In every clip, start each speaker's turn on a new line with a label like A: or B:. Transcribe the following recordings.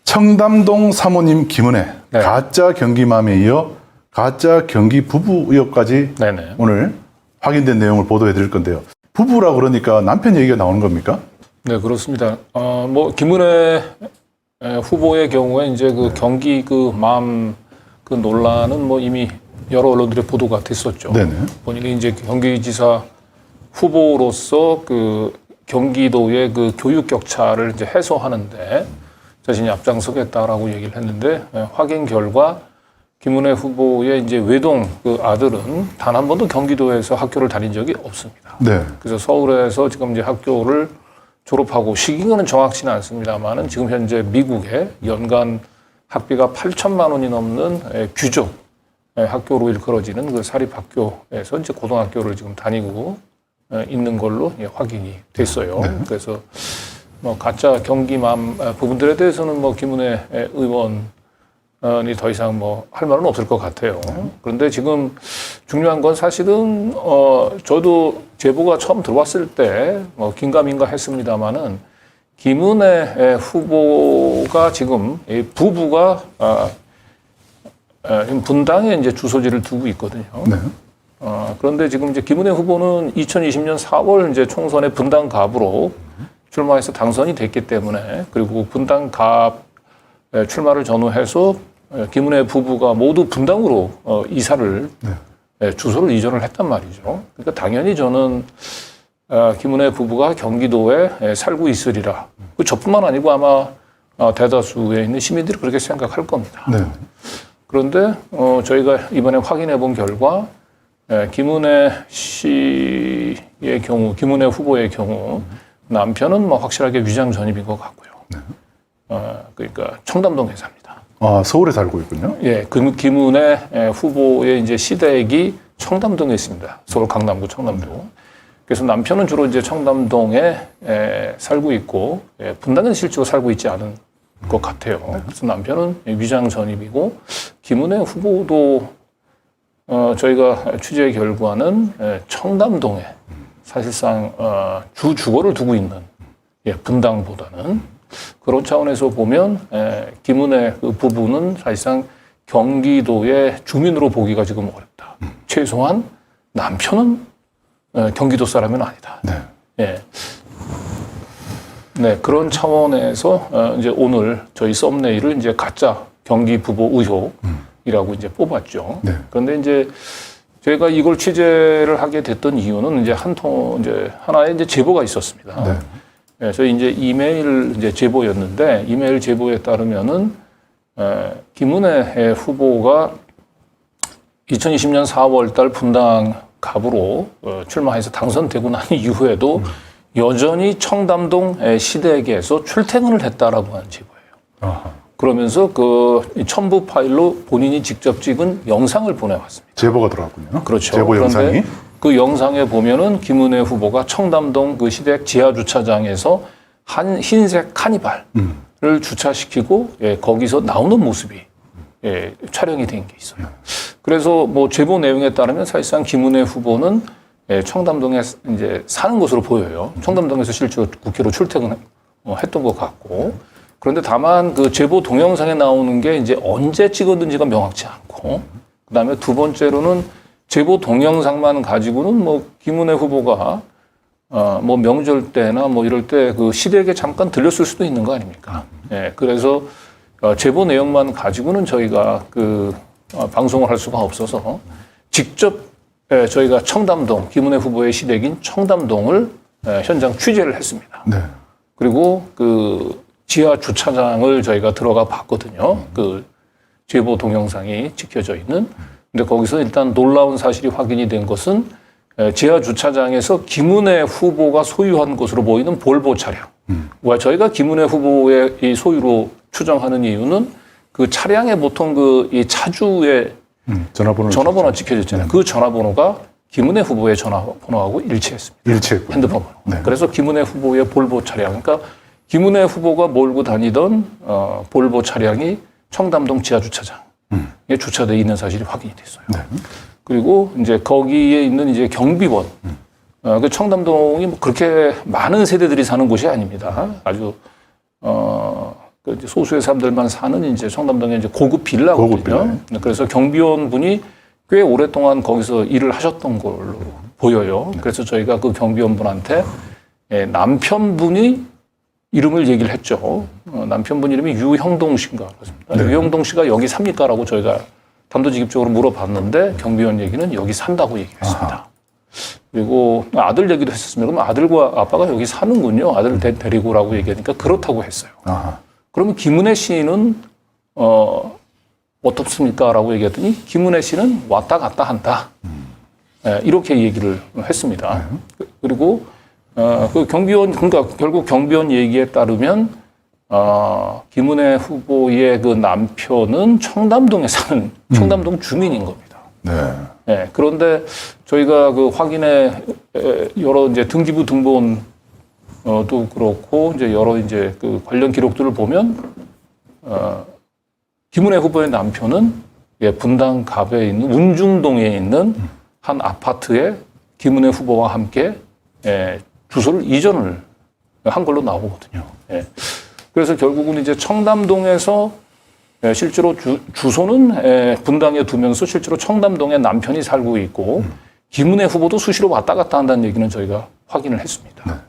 A: 청담동 사모님 김은혜
B: 네.
A: 가짜 경기맘에 이어 가짜 경기 부부 의혹까지
B: 네네.
A: 오늘 확인된 내용을 보도해 드릴 건데요. 부부라 그러니까 남편 얘기가 나오는 겁니까?
B: 네, 그렇습니다. 뭐 김은혜 후보의 경우에 이제 그 경기 그 맘 그 논란은 뭐 이미 여러 언론들의 보도가 됐었죠.
A: 네네.
B: 본인이 이제 경기지사 후보로서 그 경기도의 그 교육 격차를 이제 해소하는데 자신이 앞장서겠다라고 얘기를 했는데 확인 결과 김은혜 후보의 이제 외동 그 아들은 단 한 번도 경기도에서 학교를 다닌 적이 없습니다.
A: 네.
B: 그래서 서울에서 지금 이제 학교를 졸업하고 시기는 정확치는 않습니다만은 지금 현재 미국에 연간 학비가 8천만 원이 넘는 규조 학교로 일컬어지는 그 사립학교에서 이제 고등학교를 지금 다니고 있는 걸로 확인이 됐어요.
A: 네.
B: 그래서 뭐 가짜 경기맘 부분들에 대해서는 뭐 김은혜 의원이 더 이상 뭐 할 말은 없을 것 같아요. 그런데 지금 중요한 건 사실은 저도 제보가 처음 들어왔을 때 뭐 긴가민가 했습니다마는 김은혜 후보가 지금 이 부부가 지금 분당에 이제 주소지를 두고 있거든요.
A: 네.
B: 그런데 지금 이제 김은혜 후보는 2020년 4월 이제 총선에 분당갑으로 출마해서 당선이 됐기 때문에 그리고 분당갑 출마를 전후해서 김은혜 부부가 모두 분당으로 이사를 주소를 이전을 했단 말이죠. 그러니까 당연히 저는 김은혜 부부가 경기도에 살고 있으리라. 저뿐만 아니고 아마 대다수에 있는 시민들이 그렇게 생각할 겁니다.
A: 네.
B: 그런데 저희가 이번에 확인해 본 결과 김은혜 씨의 경우, 김은혜 후보의 경우 남편은 뭐 확실하게 위장 전입인 것 같고요. 그러니까 청담동에 삽니다.
A: 아, 서울에 살고 있군요.
B: 예, 김은혜 후보의 이제 시댁이 청담동에 있습니다. 서울 강남구 청담동. 그래서 남편은 주로 이제 청담동에 살고 있고 분당에는 실제로 살고 있지 않은 것 같아요. 그래서 남편은 위장 전입이고 김은혜 후보도 저희가 취재 결과는 청담동에 사실상 주거를 두고 있는 분당보다는 그런 차원에서 보면 김은혜 그 부부는 사실상 경기도의 주민으로 보기가 지금 어렵다. 최소한 남편은 경기도 사람은 아니다.
A: 네.
B: 예. 네, 그런 차원에서 이제 오늘 저희 썸네일을 이제 가짜 경기 부부 의혹이라고 이제 뽑았죠.
A: 네.
B: 그런데 이제 저희가 이걸 취재를 하게 됐던 이유는 이제 하나의 이제 제보가 있었습니다.
A: 네.
B: 네, 저희 이제 이메일 이제 제보였는데 이메일 제보에 따르면은 김은혜 후보가 2020년 4월 달 분당 갑으로 출마해서 당선되고 난 이후에도 여전히 청담동 시댁에서 출퇴근을 했다라고 하는 제보예요.
A: 아하.
B: 그러면서 그 첨부 파일로 본인이 직접 찍은 영상을 보내왔습니다.
A: 제보가 들어왔군요.
B: 그렇죠.
A: 제보 영상이.
B: 그 영상에 보면은 김은혜 후보가 청담동 그 시댁 지하 주차장에서 한 흰색 카니발을 주차시키고 거기서 나오는 모습이 촬영이 된 게 있어요. 그래서 뭐 제보 내용에 따르면 사실상 김은혜 후보는 청담동에 이제 사는 것으로 보여요. 청담동에서 실제로 국회로 출퇴근했던 것 같고. 그런데 다만 그 제보 동영상에 나오는 게 이제 언제 찍었는지가 명확치 않고. 그다음에 두 번째로는 제보 동영상만 가지고는 뭐 김은혜 후보가 뭐 명절 때나 뭐 이럴 때 그 시댁에 잠깐 들렸을 수도 있는 거 아닙니까? 예. 그래서 제보 내용만 가지고는 저희가 그 방송을 할 수가 없어서 직접 저희가 청담동 김은혜 후보의 시댁인 청담동을 현장 취재를 했습니다.
A: 네.
B: 그리고 그 지하 주차장을 저희가 들어가 봤거든요. 그 제보 동영상이 찍혀져 있는. 근데 거기서 일단 놀라운 사실이 확인이 된 것은 지하 주차장에서 김은혜 후보가 소유한 것으로 보이는 볼보 차량. 저희가 김은혜 후보의 이 소유로 추정하는 이유는 그 차량에 보통 그 이 차주의 전화번호 찍혀졌잖아요. 그 전화번호가 김은혜 후보의 전화번호하고 일치했습니다.
A: 일치했군요.
B: 핸드폰 번호.
A: 네.
B: 그래서 김은혜 후보의 볼보 차량. 그러니까 김은혜 후보가 몰고 다니던 볼보 차량이 청담동 지하 주차장에 주차되어 있는 사실이 확인이 됐어요.
A: 네.
B: 그리고 이제 거기에 있는 이제 경비원. 그 청담동이 뭐 그렇게 많은 세대들이 사는 곳이 아닙니다. 아주 그 이제 소수의 사람들만 사는 이제 청담동에 이제 고급 빌라거든요. 그래서 경비원 분이 꽤 오랫동안 거기서 일을 하셨던 걸로 보여요. 그래서 저희가 그 경비원 분한테 남편분이 이름을 얘기를 했죠. 남편분 이름이 유형동 씨인가 그렇습니다.
A: 네.
B: 유형동 씨가 여기 삽니까라고 저희가 단도직입적으로 물어봤는데 경비원 얘기는 여기 산다고 얘기했습니다.
A: 아하.
B: 그리고 아들 얘기도 했었습니다. 그럼 아들과 아빠가 여기 사는군요. 아들 데리고라고 얘기하니까 그렇다고 했어요.
A: 아하.
B: 그러면 김은혜 씨는 어떻습니까? 라고 얘기했더니 김은혜 씨는 왔다 갔다 한다. 이렇게 얘기를 했습니다. 그리고 그 경비원, 그러니까 결국 경비원 얘기에 따르면 김은혜 후보의 그 남편은 청담동에 사는 청담동 주민인 겁니다.
A: 네.
B: 네, 그런데 저희가 그 확인해 여러 이제 등기부 등본도 그렇고 이제 여러 이제 그 관련 기록들을 보면 김은혜 후보의 남편은 분당 갑에 있는 운중동에 있는 한 아파트에 김은혜 후보와 함께 주소를 이전을 한 걸로 나오거든요. 그래서 결국은 이제 청담동에서 실제로 주소는 분당에 두면서 실제로 청담동에 남편이 살고 있고 김은혜 후보도 수시로 왔다 갔다 한다는 얘기는 저희가 확인을 했습니다.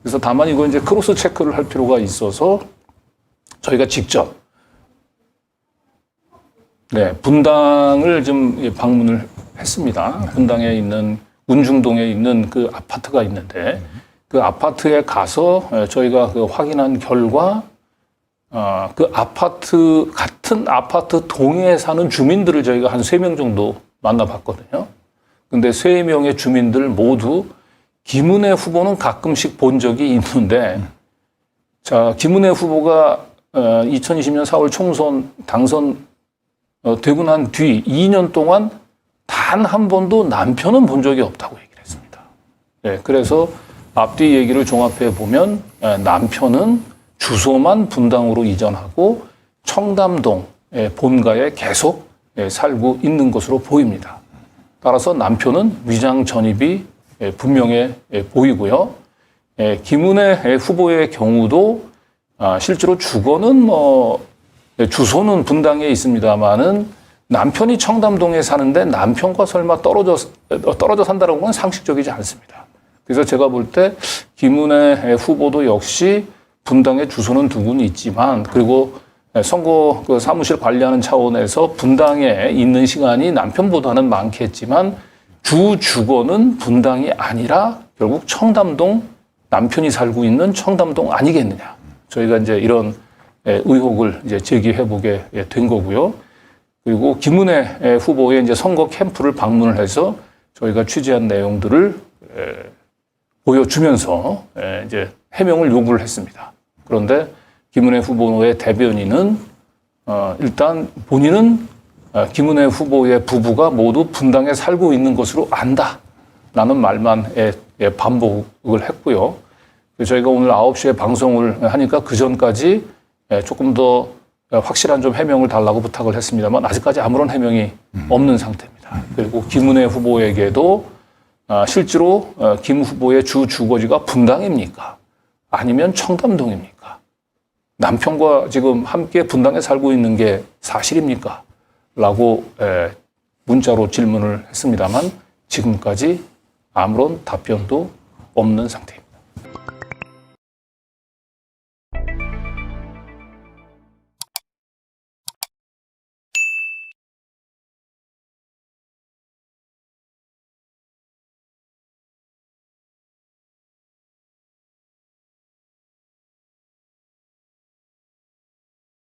B: 그래서 다만 이거 이제 크로스 체크를 할 필요가 있어서 저희가 직접 분당을 좀 방문을 했습니다. 분당에 있는 운중동에 있는 그 아파트가 있는데 그 아파트에 가서 저희가 그 확인한 결과 그 아파트 같은 아파트 동에 사는 주민들을 저희가 한 3명 정도 만나봤거든요. 근데 3명의 주민들 모두 김은혜 후보는 가끔씩 본 적이 있는데 자, 김은혜 후보가 2020년 4월 총선 당선 되고 난 뒤 2년 동안 단 한 번도 남편은 본 적이 없다고 얘기를 했습니다. 그래서 앞뒤 얘기를 종합해 보면 남편은 주소만 분당으로 이전하고 청담동 본가에 계속 살고 있는 것으로 보입니다. 따라서 남편은 위장 전입이 분명해 보이고요. 김은혜 후보의 경우도 실제로 주거는 주소는 분당에 있습니다만은 남편이 청담동에 사는데 남편과 설마 떨어져 산다는 건 상식적이지 않습니다. 그래서 제가 볼 때 김은혜 후보도 역시 분당에 주소는 두고는 있지만 그리고 선거 그 사무실 관리하는 차원에서 분당에 있는 시간이 남편보다는 많겠지만 주 주거는 분당이 아니라 결국 청담동 남편이 살고 있는 청담동 아니겠느냐. 저희가 이제 이런 의혹을 이제 제기해 보게 된 거고요. 그리고 김은혜 후보의 이제 선거 캠프를 방문을 해서 저희가 취재한 내용들을 보여주면서 이제 해명을 요구를 했습니다. 그런데 김은혜 후보의 대변인은 일단 본인은 김은혜 후보의 부부가 모두 분당에 살고 있는 것으로 안다라는 말만 반복을 했고요. 저희가 오늘 9시에 방송을 하니까 그 전까지 조금 더 확실한 좀 해명을 달라고 부탁을 했습니다만 아직까지 아무런 해명이 없는 상태입니다. 그리고 김은혜 후보에게도 실제로 김 후보의 주 주거지가 분당입니까? 아니면 청담동입니까? 남편과 지금 함께 분당에 살고 있는 게 사실입니까? 라고 문자로 질문을 했습니다만 지금까지 아무런 답변도 없는 상태입니다.